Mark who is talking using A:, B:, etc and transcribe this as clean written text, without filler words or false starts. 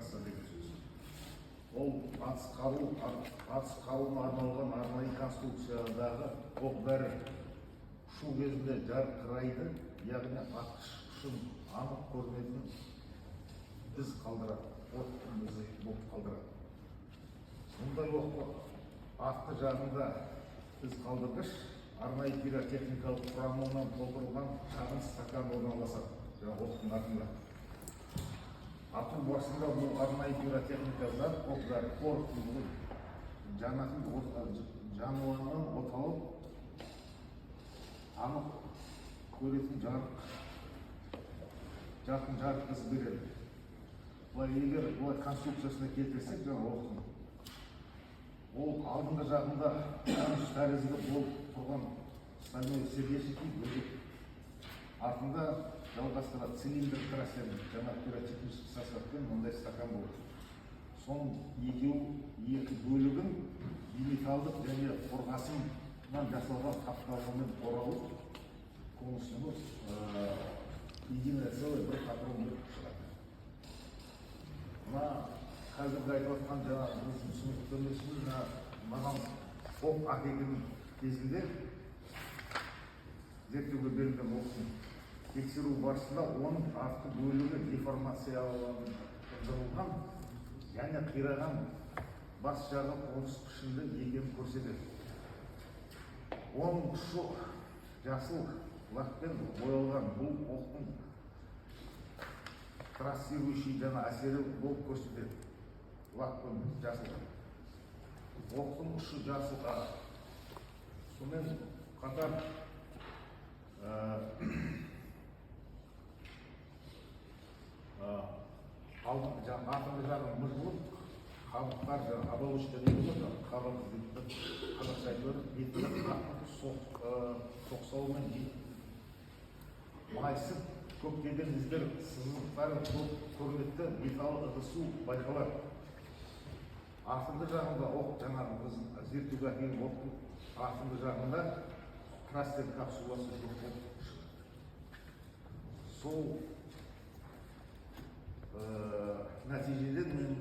A: трасса деген сөз. Ол атыс қаруына арналған арнайы конструкциядағы оқ дәрі ұшу кезінде жарқырайды, яғни атқыш ұшын анық көрінетін із қалдырады, оттың ізі болып қалдырады. Мұндай оқ артқы жағында із қалдырғыш арнайы пиротехникалық құрамынан толтырылған шағын стакан орналасады, жаңағы оқтың артында. Ату барысында бұл арнайы пиротехника зат оқ дәрі қорытылып, жануынан оталып, анық көретін жарқын жарық із береді. Егер бұлай конструкциясына келтірсек, жаңа оқтың, ол алдыңғы жағында қаныш тәрізді болып тұрған стальной сердечники бөлек. Артында жалғастырады цилиндр трассель, жаңа пиротехнический составпен мындай стакан болады. Соның екі бөлігін биметалдық және қорғасыннан жасалған қапталғымен оралып, конусымыз единое целое бір патрон шығады. Мына қазіргі айтып отқан жаңағы біздің түсініктемесіміз маған оқ әкелген кезінде зерттеуге берілген оқтың тексеру барысында оның артқы бөлігі деформацияландырылған және қираған бас жағы қоныс пішінді екенін көрсетеді. Оның ұшы жасыл лакпен боялған бұл оқтың трассирующий жаңа әсері болып көрсетеді. Лакпен жасыл. Оқтың ұшы жасыл. Сонымен қатар артыңғы жағын мұжылып, қабықтар оболочка дейді ғой, қабық қазақша айтылады, бетіне қатты соқсауымен майысып, көптеген іздер сызықтары көрнекті металл ығысу байқалады. Артыңғы жағында оқ, жаңағы біз зерттеуге әкелген оқтың артыңғы жағында крастер капсуласы жоқ болып шығады. Сол нәтижеден мен